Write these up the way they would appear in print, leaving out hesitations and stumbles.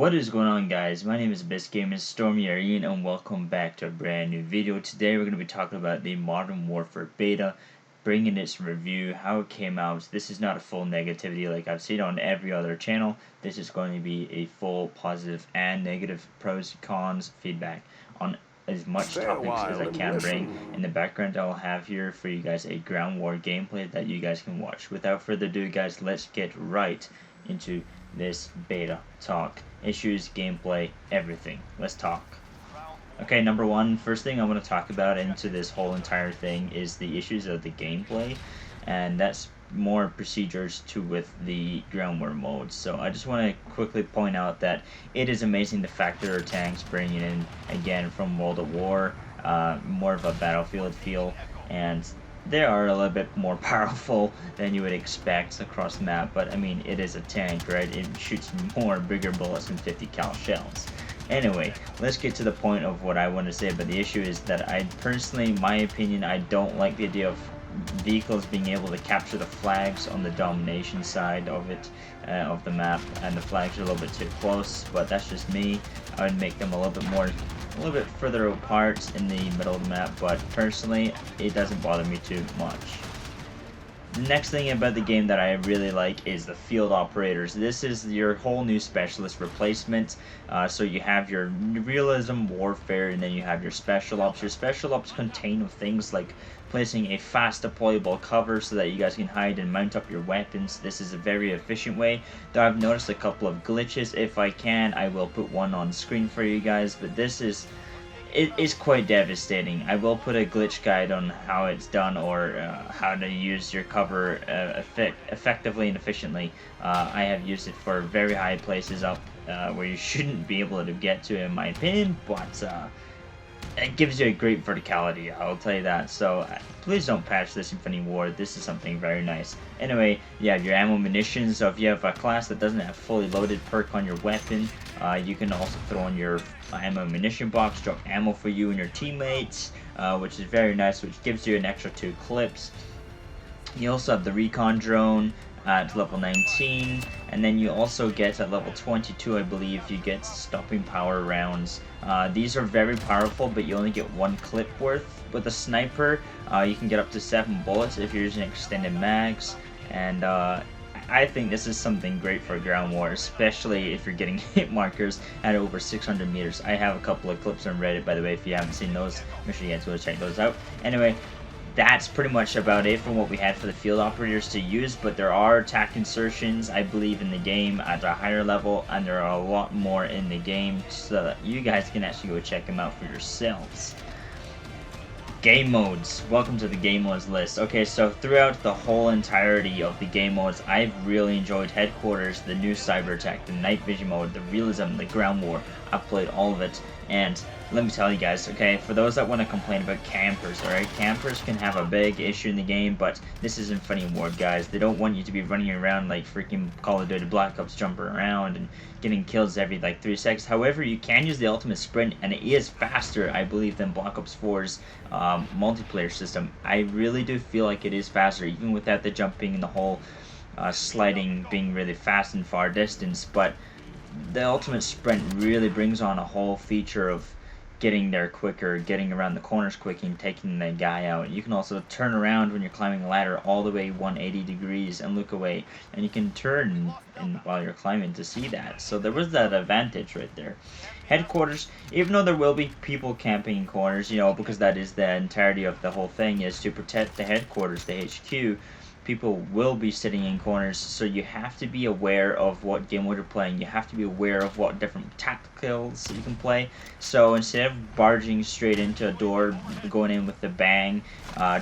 What is going on, guys? My name is OfficialAbyssGaming, Stormy, or Iain, and welcome back to a brand new video. Today we're going to be talking about the Modern Warfare beta, bringing its review, how it came out. This is not a full negativity like I've seen on every other channel. This is going to be a full positive and negative pros, cons, feedback on as much topics as I can bring. In the background, I'll have here for you guys a ground war gameplay that you guys can watch. Without further ado, guys, let's get right into this beta talk. Issues, gameplay, everything. Let's talk. Okay, number one, first thing I want to talk about into this whole entire thing is the issues of the gameplay, and that's more procedures to with the ground war modes. So I just want to quickly point out that it is amazing the fact there are tanks bringing in, again, from World at War, more of a battlefield feel, and they are a little bit more powerful than you would expect across the map, but I mean, it is a tank, right? It shoots more bigger bullets than 50 cal shells. Anyway, let's get to the point of what I want to say. But the issue is that I personally, my opinion, I don't like the idea of vehicles being able to capture the flags on the domination side of it, of the map, and the flags are a little bit too close, but that's just me. I would make them a little bit further apart in the middle of the map, but personally it doesn't bother me too much. The next thing about the game that I really like is the field operators. This is your whole new specialist replacement. So you have your realism warfare, and then you have your special ops. Your special ops contain things like placing a fast deployable cover so that you guys can hide and mount up your weapons. This is a very efficient way, though I've noticed a couple of glitches. If I can, I will put one on screen for you guys, but it is quite devastating. I will put a glitch guide on how it's done, or how to use your cover effectively and efficiently. I have used it for very high places up where you shouldn't be able to get to, in my opinion, but it gives you a great verticality, I'll tell you that. So please don't patch this Infinity War. This is something very nice. Anyway, you have your ammo munitions. So if you have a class that doesn't have fully loaded perk on your weapon, you can also throw in your ammo munition box, drop ammo for you and your teammates, which is very nice, which gives you an extra 2 clips. You also have the recon drone at level 19, and then you also get at level 22, I believe, you get stopping power rounds. These are very powerful, but you only get 1 clip worth. With a sniper, you can get up to 7 bullets if you're using extended mags, and I think this is something great for ground war, especially if you're getting hit markers at over 600 meters. I have a couple of clips on Reddit, by the way. If you haven't seen those, make sure you guys go check those out. Anyway, that's pretty much about it from what we had for the field operators to use, but there are attack insertions, I believe, in the game at a higher level, and there are a lot more in the game, so that you guys can actually go check them out for yourselves. Game modes. Welcome to the game modes list. Okay, so throughout the whole entirety of the game modes, I've really enjoyed Headquarters, the new cyber attack, the night vision mode, the realism, the ground war. I've played all of it, and let me tell you guys, okay, for those that want to complain about campers, alright, campers can have a big issue in the game, but this is Infinity War, guys. They don't want you to be running around like freaking Call of Duty Black Ops, jumping around and getting kills every like 3 seconds. However, you can use the ultimate sprint, and it is faster, I believe, than Black Ops 4's multiplayer system. I really do feel like it is faster, even without the jumping and the whole sliding being really fast and far distance. But the ultimate sprint really brings on a whole feature of getting there quicker, getting around the corners quick, and taking the guy out. You can also turn around when you're climbing a ladder all the way 180 degrees and look away, and you can turn while you're climbing to see that. So there was that advantage right there. Headquarters, even though there will be people camping in corners, you know, because that is the entirety of the whole thing, is to protect the headquarters, the HQ. People will be sitting in corners, so you have to be aware of what game mode you're playing. You have to be aware of what different tacticals you can play. So instead of barging straight into a door, going in with the bang,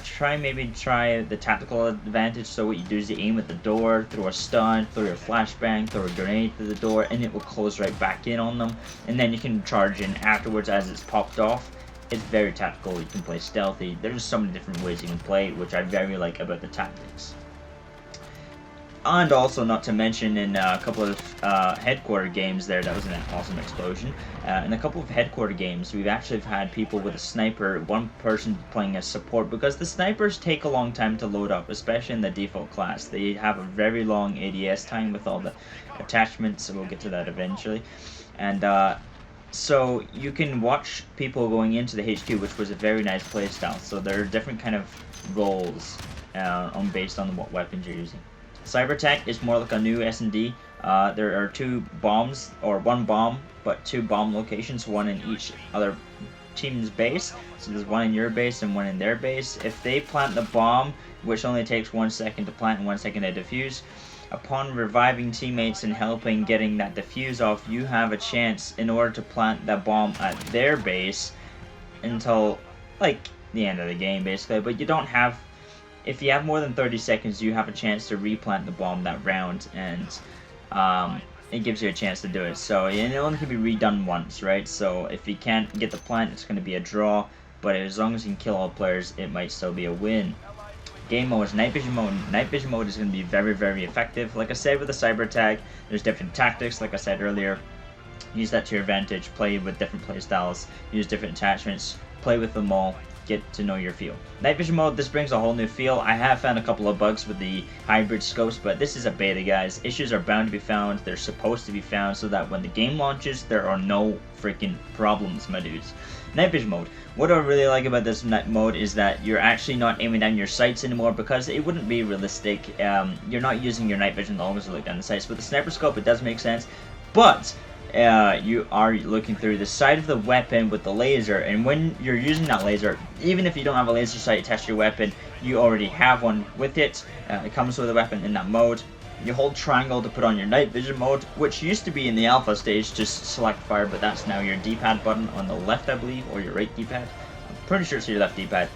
try the tactical advantage. So what you do is you aim at the door, throw a stun, throw your flashbang, throw a grenade through the door, and it will close right back in on them. And then you can charge in afterwards as it's popped off. It's very tactical. You can play stealthy. There's so many different ways you can play, which I very like about the tactics. And also, not to mention, in a couple of headquarter games there, that was an awesome explosion. In a couple of headquarter games, we've actually had people with a sniper, one person playing as support, because the snipers take a long time to load up, especially in the default class. They have a very long ADS time with all the attachments, so we'll get to that eventually. And so you can watch people going into the HQ, which was a very nice playstyle. So there are different kind of roles based on what weapons you're using. Cyber attack is more like a new S&D. There are 2 bombs, or 1 bomb, but 2 bomb locations, 1 in each other team's base. So there's 1 in your base and 1 in their base. If they plant the bomb, which only takes 1 second to plant and 1 second to defuse, upon reviving teammates and helping getting that defuse off, you have a chance in order to plant that bomb at their base until, like, the end of the game, basically. But you don't have... If you have more than 30 seconds, you have a chance to replant the bomb that round, and it gives you a chance to do it. So it only can be redone once, right? So if you can't get the plant, it's going to be a draw, but as long as you can kill all players, it might still be a win. Game mode is night vision mode. Night vision mode is going to be very, very effective. Like I said, with the cyber attack, there's different tactics, like I said earlier. Use that to your advantage, play with different playstyles, use different attachments, play with them all, get to know your feel. Night vision mode, this brings a whole new feel. I have found a couple of bugs with the hybrid scopes, but this is a beta, guys. Issues are bound to be found, they're supposed to be found, so that when the game launches, there are no freaking problems, my dudes. Night vision mode. What I really like about this night mode is that you're actually not aiming down your sights anymore, because it wouldn't be realistic. You're not using your night vision to always look down the sights. With the sniper scope, it does make sense, but you are looking through the side of the weapon with the laser, and when you're using that laser, even if you don't have a laser sight to test your weapon, you already have one with it. It comes with a weapon in that mode. You hold triangle to put on your night vision mode, which used to be in the alpha stage, just select fire, but that's now your D-pad button on the left, I believe, or your right D-pad. I'm pretty sure it's your left D-pad.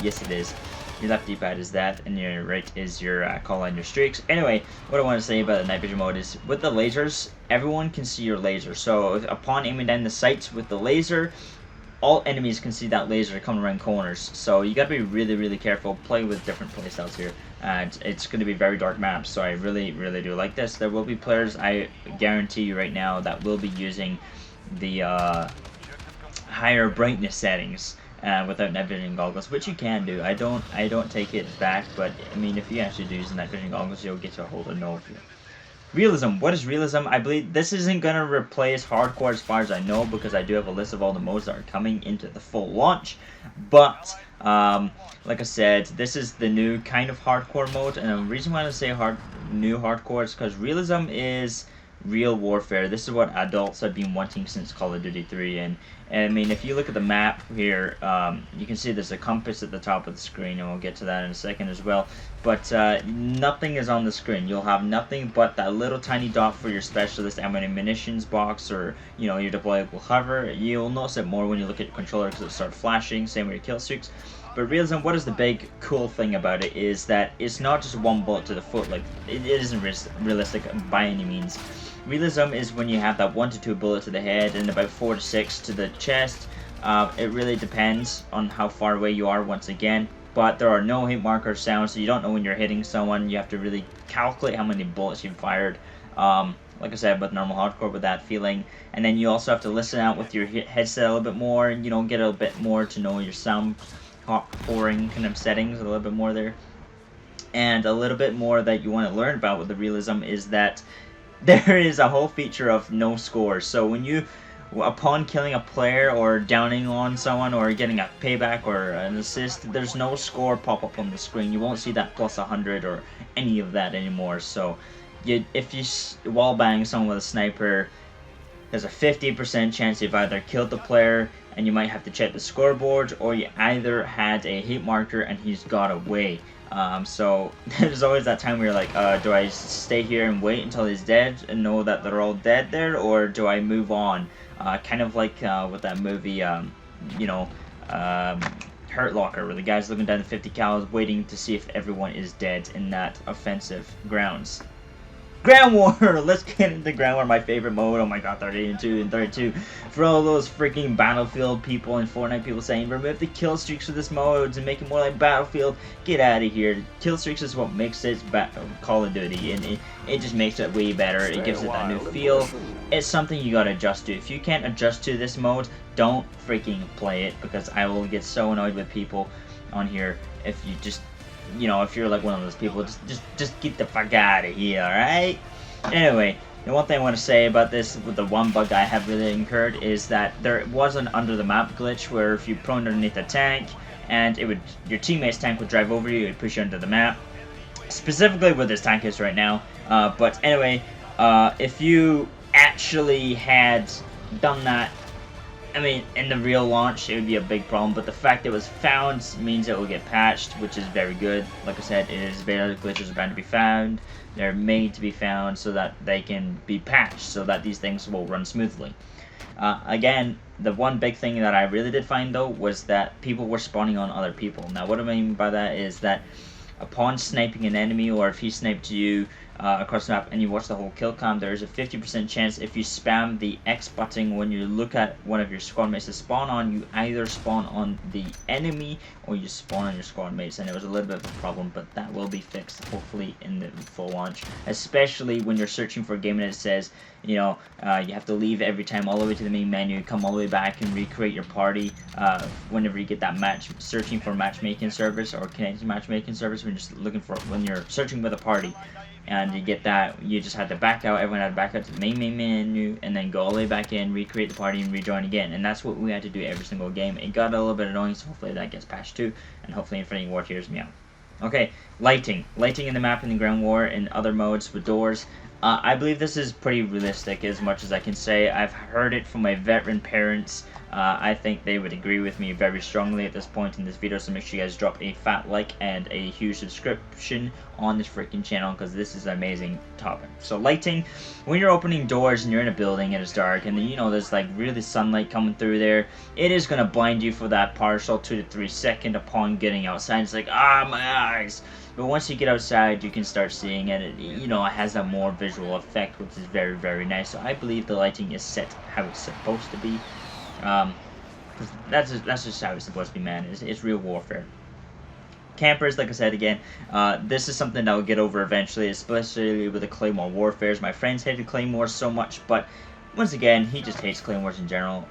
Yes, it is. Your left D-pad is that, and your right is your call on your streaks. Anyway, what I want to say about the night vision mode is, with the lasers, everyone can see your laser. So upon aiming down the sights with the laser, all enemies can see that laser coming around corners. So you got to be really, really careful. Play with different playstyles here, and it's going to be very dark maps. So I really, really do like this. There will be players, I guarantee you right now, that will be using the higher brightness settings without night vision goggles, which you can do. I don't take it back, but I mean, if you actually do use night vision goggles, you'll get to hold a no view. Realism. What is realism? I believe this isn't going to replace hardcore as far as I know, because I do have a list of all the modes that are coming into the full launch. But, like I said, this is the new kind of hardcore mode. And the reason why I say new hardcore is because realism is real warfare. This is what adults have been wanting since Call of Duty 3. And I mean, if you look at the map here, you can see there's a compass at the top of the screen, and we'll get to that in a second as well. But nothing is on the screen. You'll have nothing but that little tiny dot for your specialist ammo and munitions box, or your deployable hover. You'll notice it more when you look at your controller, because it'll start flashing. Same with your kill streaks. But realism, what is the big cool thing about it is that it's not just one bullet to the foot. Like, it isn't realistic by any means. Realism is when you have that 1 to 2 bullet to the head and about 4 to 6 to the chest. It really depends on how far away you are, once again. But there are no hit marker sounds, so you don't know when you're hitting someone. You have to really calculate how many bullets you've fired. Like I said, with normal hardcore, with that feeling. And then you also have to listen out with your headset a little bit more, and get a bit more to know your sound pouring kind of settings a little bit more there. And a little bit more that you want to learn about with the realism is that there is a whole feature of no scores. So when you, upon killing a player or downing on someone or getting a payback or an assist, there's no score pop up on the screen. You won't see that plus 100 or any of that anymore. So if you wallbang someone with a sniper, there's a 50% chance you've either killed the player and you might have to check the scoreboard, or you either had a hit marker and he's got away. So there's always that time where you're like, do I stay here and wait until he's dead and know that they're all dead there, or do I move on? Kind of like with that movie, Hurt Locker, where the guy's looking down the 50 cals waiting to see if everyone is dead in that offensive grounds. Ground War! Let's get into Ground War, my favorite mode. Oh my god, 32 and 32. For all those freaking Battlefield people and Fortnite people saying, remove the kill streaks for this mode to make it more like Battlefield, get out of here. Kill streaks is what makes it Call of Duty, and it just makes it way better. It gives it that new feel. It's something you gotta adjust to. If you can't adjust to this mode, don't freaking play it, because I will get so annoyed with people on here if you just, you know, if you're like one of those people, just get the fuck out of here, alright? Anyway, the one thing I want to say about this, with the one bug I have really incurred, is that there was an under the map glitch where if you prone underneath a tank, and it would, your teammate's tank would drive over you, it would push you under the map. Specifically where this tank is right now. But anyway, if you actually had done that, I mean, in the real launch, it would be a big problem, but the fact it was found means it will get patched, which is very good. Like I said, it is beta glitches are bound to be found. They're made to be found so that they can be patched, so that these things will run smoothly. Again, the one big thing that I really did find, though, was that people were spawning on other people. Now, what I mean by that is that upon sniping an enemy, or if he sniped you across the map and you watch the whole kill cam, there is a 50% chance if you spam the X button when you look at one of your squad mates to spawn on, you either spawn on the enemy or you spawn on your squad mates, and it was a little bit of a problem, but that will be fixed hopefully in the full launch, especially when you're searching for a game and it says, you know, you have to leave every time all the way to the main menu, come all the way back and recreate your party whenever you get that searching for matchmaking service or connecting matchmaking service, when you're searching with a party. And you get that, you just had to back out, everyone had to back out to the main menu, and then go all the way back in, recreate the party, and rejoin again. And that's what we had to do every single game. It got a little bit annoying, so hopefully that gets patched too, and hopefully Infinity War hears me out. Okay, lighting. Lighting in the map in the Ground War and other modes with doors. I believe this is pretty realistic, as much as I can say. I've heard it from my veteran parents. I think they would agree with me very strongly at this point in this video, so make sure you guys drop a fat like and a huge subscription on this freaking channel, because this is an amazing topic. So lighting, when you're opening doors and you're in a building and it's dark and you know there's like really sunlight coming through there, it is going to blind you for that partial 2 to 3 seconds upon getting outside. It's like, ah, my eyes. But once you get outside, you can start seeing it. You know, it has a more visual effect, which is very, very nice. So I believe the lighting is set how it's supposed to be. Because that's just how it's supposed to be, man. It's real warfare. Campers, like I said again, this is something that will get over eventually, especially with the Claymore Warfares. My friends hated Claymore so much, but once again, he just hates Claymores in general.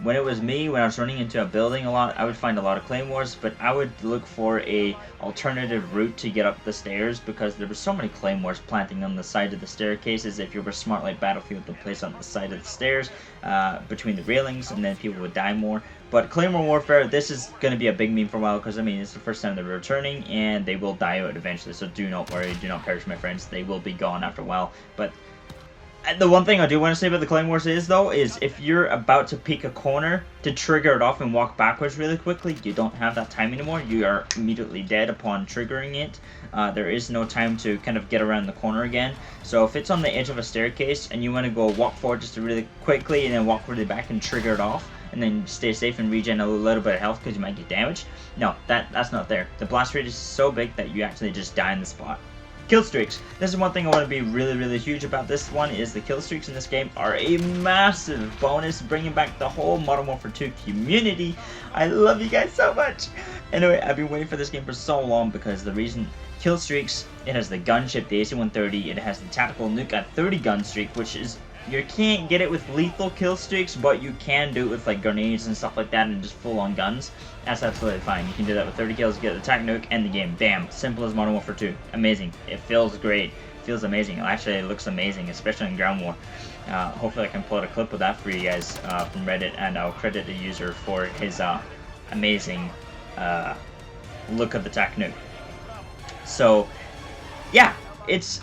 When it was me, when I was running into a building a lot, I would find a lot of Claymores, but I would look for a alternative route to get up the stairs, because there were so many Claymores planting on the side of the staircases. If you were smart like Battlefield, to place on the side of the stairs, between the railings, and then people would die more. But Claymore Warfare, this is going to be a big meme for a while, because I mean, it's the first time they're returning, and they will die out eventually, so do not worry, do not perish, my friends. They will be gone after a while. But the one thing I do want to say about the Claymores is, though, is if you're about to peek a corner to trigger it off and walk backwards really quickly, you don't have that time anymore. You are immediately dead upon triggering it. There is no time to kind of get around the corner again. So if it's on the edge of a staircase and you want to go walk forward just really quickly and then walk really back and trigger it off, and then stay safe and regen a little bit of health because you might get damaged, no, that's not there. The blast rate is so big that you actually just die in the spot. Kill streaks. This is one thing I want to be really, really huge about this one, is the kill streaks in this game are a massive bonus, bringing back the whole Modern Warfare 2 community. I love you guys so much. Anyway, I've been waiting for this game for so long, because the reason kill streaks, it has the gunship, the AC-130, it has the tactical nuke at 30 gun streak, which is, you can't get it with lethal kill streaks, but you can do it with like grenades and stuff like that and just full on guns. That's absolutely fine. You can do that with 30 kills, get the attack nuke, end the game. Bam. Simple as Modern Warfare 2. Amazing. It feels great. It feels amazing. Actually, it looks amazing, especially in Ground War. Hopefully I can pull out a clip of that for you guys from Reddit, and I'll credit the user for his amazing look of the attack nuke. So, yeah. It's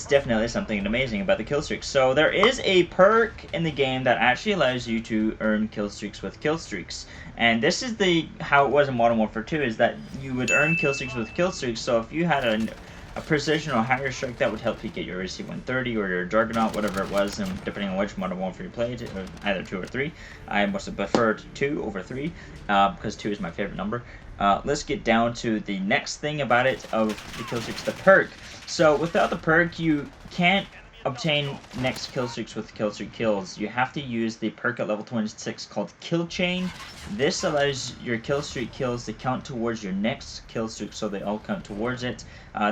definitely something amazing about the kill streaks. So there is a perk in the game that actually allows you to earn kill streaks with kill streaks, and this is how it was in Modern Warfare 2, is that you would earn kill streaks with kill streaks. So if you had a precision or higher strike, that would help you get your AC-130 or your Juggernaut, whatever it was, and depending on which Modern Warfare you played, either 2 or 3. I must have preferred 2 over 3 because 2 is my favorite number. let's get down to the next thing about it of the kill streaks, the perk. So without the perk, you can't obtain next kill streaks with kill streak kills. You have to use the perk at level 26 called Kill Chain. This allows your kill streak kills to count towards your next kill streak, so they all count towards it.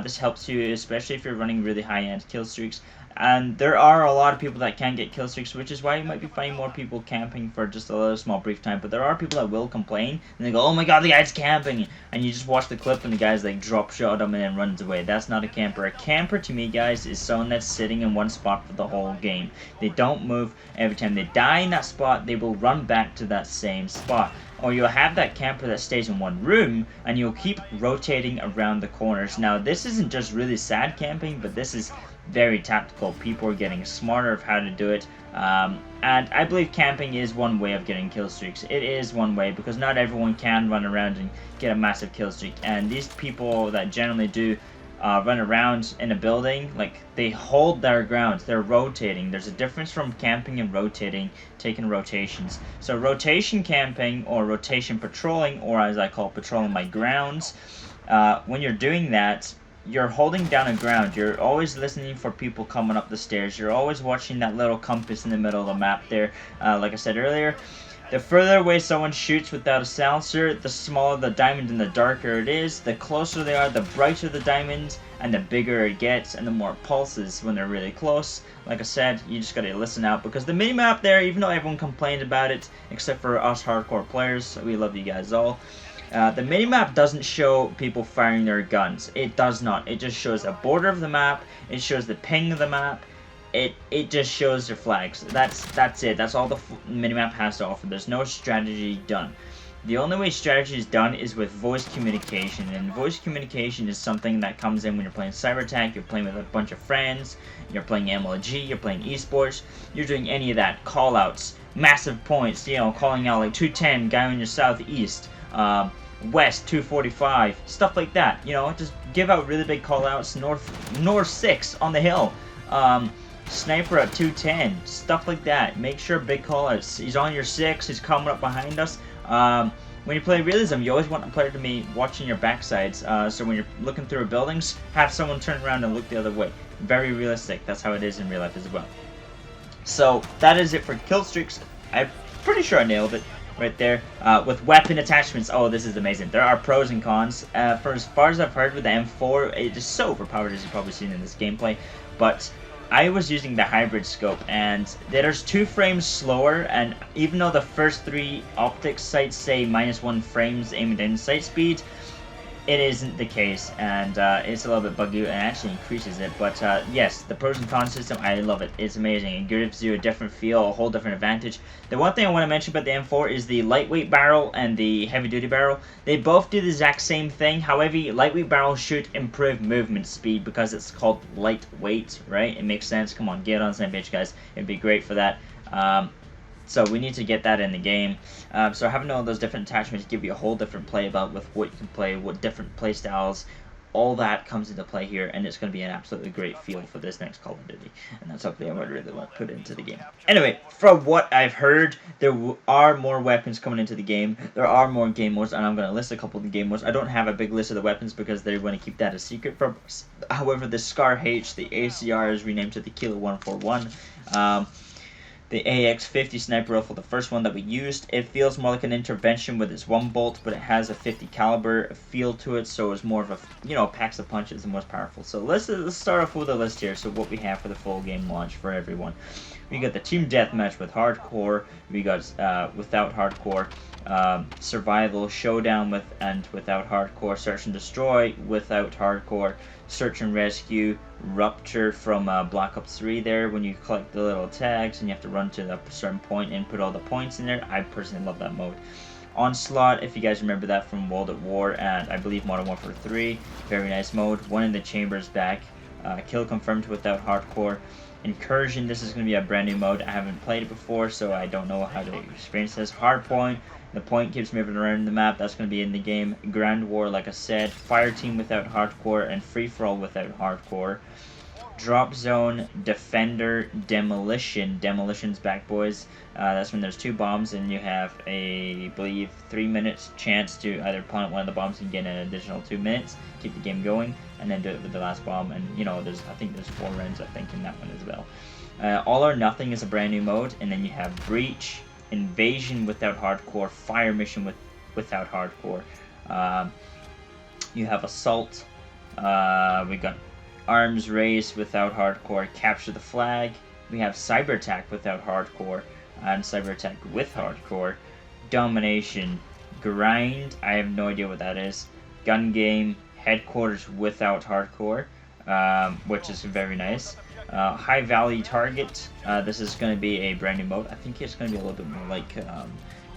This helps you, especially if you're running really high-end kill streaks. And there are a lot of people that can get kill streaks, which is why you might be finding more people camping for just a little small brief time. But there are people that will complain, and they go, oh my god, the guy's camping! And you just watch the clip and the guy's like drop shot him and then runs away. That's not a camper. A camper to me, guys, is someone that's sitting in one spot for the whole game. They don't move. Every time they die in that spot, they will run back to that same spot. Or you'll have that camper that stays in one room, and you'll keep rotating around the corners. Now, this isn't just really sad camping, but this is very tactical. People are getting smarter of how to do it. And I believe camping is one way of getting kill streaks. It is one way, because not everyone can run around and get a massive kill streak. And these people that generally do run around in a building, like, they hold their ground. They're rotating. There's a difference from camping and rotating, taking rotations. So rotation camping, or rotation patrolling, or as I call patrolling my grounds, when you're doing that, you're holding down a ground. You're always listening for people coming up the stairs. You're always watching that little compass in the middle of the map there. Like I said earlier, the further away someone shoots without a silencer, the smaller the diamond and the darker it is. The closer they are, the brighter the diamond, and the bigger it gets, and the more it pulses when they're really close. Like I said, you just gotta listen out, because the minimap there, even though everyone complained about it, except for us hardcore players, we love you guys all, the minimap doesn't show people firing their guns. It does not. It just shows a border of the map. It shows the ping of the map. It just shows your flags. That's it. That's all the minimap has to offer. There's no strategy done. The only way strategy is done is with voice communication, and voice communication is something that comes in when you're playing cyber attack, you're playing with a bunch of friends, you're playing MLG, you're playing esports, you're doing any of that, call outs, massive points, you know, calling out like 210, guy on your southeast, west 245, stuff like that. You know, just give out really big call outs. North 6 on the hill, sniper at 210, stuff like that. Make sure big call outs. He's on your 6, he's coming up behind us. When you play realism, you always want the player to be watching your backsides, so when you're looking through buildings, have someone turn around and look the other way. Very realistic. That's how it is in real life as well. So that is it for kill streaks. I'm pretty sure I nailed it right there. With weapon attachments, oh, this is amazing. There are pros and cons. For as far as I've heard with the M4, it is so overpowered, as you've probably seen in this gameplay. But I was using the hybrid scope, and there's 2 frames slower, and even though the first 3 optics sights say -1 frames aiming down sight speed, it isn't the case, and it's a little bit buggy, and actually increases it. But yes, the pros and cons system, I love it. It's amazing. It gives you a different feel, a whole different advantage. The one thing I want to mention about the M4 is the lightweight barrel and the heavy duty barrel. They both do the exact same thing. However, lightweight barrel should improve movement speed because it's called lightweight, right? It makes sense. Come on, get on the same page, guys. It'd be great for that. So we need to get that in the game. So having all those different attachments give you a whole different play about with what you can play, what different play styles, all that comes into play here, and it's going to be an absolutely great feel for this next Call of Duty. And that's something I would really want to put into the game. Anyway, from what I've heard, there are more weapons coming into the game. There are more game modes, and I'm going to list a couple of the game modes. I don't have a big list of the weapons because they're going to keep that a secret from us. However, the Scar H, the ACR is renamed to the Kilo 141. The AX50 sniper rifle, the first one that we used, it feels more like an intervention with its 1 bolt, but it has a 50 caliber feel to it, so it's more of a, you know, packs a punch, it's the most powerful. So let's start off with a list here. So what we have for the full game launch for everyone. We got the team deathmatch with hardcore, we got without hardcore, survival, showdown with and without hardcore, search and destroy without hardcore, search and rescue, rupture from Black Ops 3 there, when you collect the little tags and you have to run to a certain point and put all the points in there. I personally love that mode. Onslaught, if you guys remember that from World at War and I believe Modern Warfare 3, very nice mode. One in the Chambers back, kill confirmed without hardcore. Incursion, this is going to be a brand new mode. I haven't played it before, so I don't know how to experience this. Hardpoint, the point keeps moving around the map, that's going to be in the game. Grand War, like I said. Fire team without hardcore, and free for all without hardcore. Drop Zone, Defender, Demolition. Demolition's back, boys. That's when there's 2 bombs and you have I believe, 3 minutes chance to either plant one of the bombs and get an additional 2 minutes, keep the game going, and then do it with the last bomb. And you know, I think there's 4 rounds, I think, in that one as well. All or Nothing is a brand new mode, and then you have Breach, Invasion without hardcore, Fire Mission without hardcore. You have Assault. We got Arms Race without hardcore, Capture the Flag. We have Cyber Attack without hardcore, and Cyber Attack with hardcore. Domination, Grind, I have no idea what that is. Gun Game, Headquarters without hardcore, which is very nice. High Value Target, this is going to be a brand new mode. I think it's going to be a little bit more like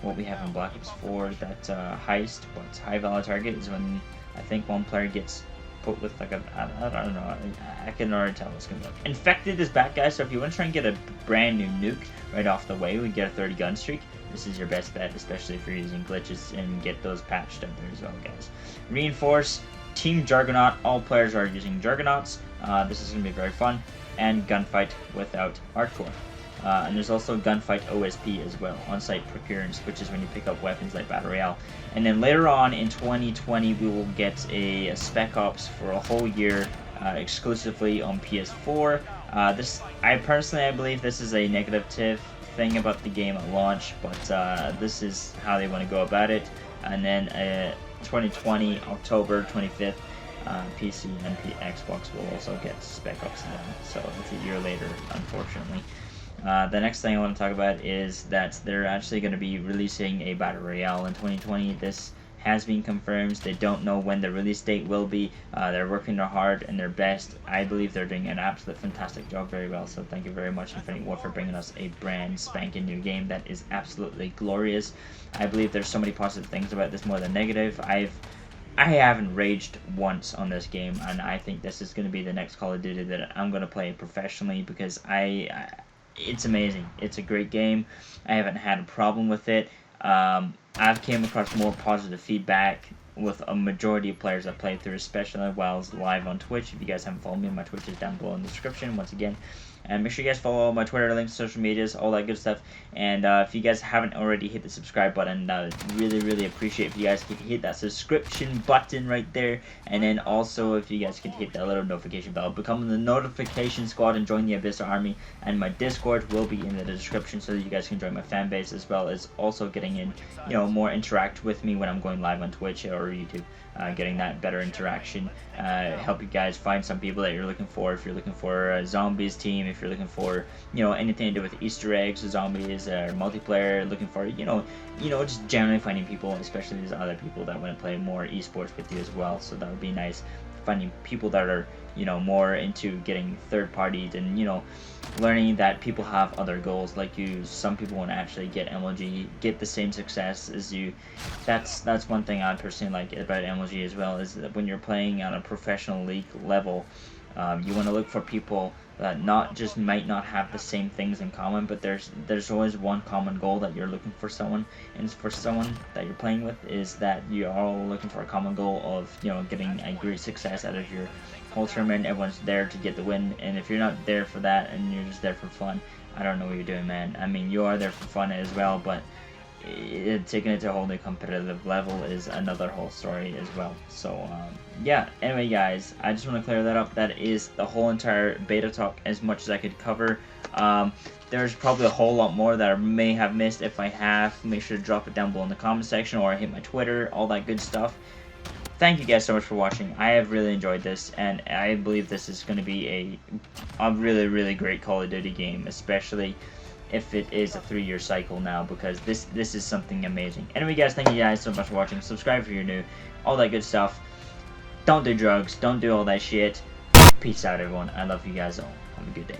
what we have in Black Ops 4, that heist, but High Value Target is when I think one player gets put with like I don't know, I can already tell what's going to be like. Infected is back, guys, so if you want to try and get a brand new nuke right off the way, we get a 30 gun streak. This is your best bet, especially if you're using glitches, and get those patched out there as well, guys. Reinforce, Team Juggernaut, all players are using Juggernauts. This is going to be very fun. And Gunfight without hardcore. And there's also Gunfight OSP as well, on-site procurement, which is when you pick up weapons like Battle Royale. And then later on in 2020, we will get a Spec Ops for a whole year exclusively on PS4. I believe this is a negative thing about the game at launch, but this is how they want to go about it. And then 2020, October 25th, PC and Xbox will also get Spec Ops then, so it's a year later, unfortunately. The next thing I want to talk about is that they're actually going to be releasing a Battle Royale in 2020. This has been confirmed. They don't know when the release date will be. They're working their hard and their best. I believe they're doing an absolute fantastic job, very well. So thank you very much, Infinity Ward, for bringing us a brand spanking new game that is absolutely glorious. I believe there's so many positive things about this more than negative. I haven't raged once on this game, and I think this is going to be the next Call of Duty that I'm going to play professionally, because it's amazing. It's a great game. I haven't had a problem with it. I've came across more positive feedback with a majority of players I've played through, especially while I was live on Twitch. If you guys haven't followed me, my Twitch is down below in the description once again. And make sure you guys follow all my Twitter links, social medias, all that good stuff. And if you guys haven't already, hit the subscribe button. Really appreciate if you guys could hit that subscription button right there. And then also if you guys could hit that little notification bell, become the notification squad and join the Abyss Army. And my Discord will be in the description so that you guys can join my fan base, as well as also getting in, you know, more interact with me when I'm going live on Twitch or YouTube. Getting that better interaction, help you guys find some people that you're looking for. If you're looking for a zombies team, if you're looking for, you know, anything to do with Easter eggs, zombies, multiplayer, looking for, you know, just generally finding people, especially these other people that want to play more esports with you as well. So that would be nice, finding people that are, you know, more into getting third-partied and, you know, learning that people have other goals like you. Some people want to actually get MLG, get the same success as you. That's one thing I personally like about MLG as well, is that when you're playing on a professional league level, you want to look for people that not just might not have the same things in common, but there's always one common goal that you're looking for someone, and for someone that you're playing with is that you're all looking for a common goal of, you know, getting a great success out of your whole tournament. Everyone's there to get the win, and if you're not there for that and you're just there for fun, I don't know what you're doing, man. I mean, you are there for fun as well, but taking it to a whole new competitive level is another whole story as well. So yeah, anyway guys, I just want to clear that up. That is the whole entire beta talk, as much as I could cover. There's probably a whole lot more that I may have missed. If I have, make sure to drop it down below in the comment section, or hit my Twitter, all that good stuff. Thank you guys so much for watching. I have really enjoyed this, and I believe this is going to be a really great Call of Duty game, especially if it is a 3-year cycle now, because this is something amazing. Anyway guys, thank you guys so much for watching. Subscribe if you're new, all that good stuff. Don't do drugs, don't do all that shit. Peace out everyone. I love you guys all. Have a good day.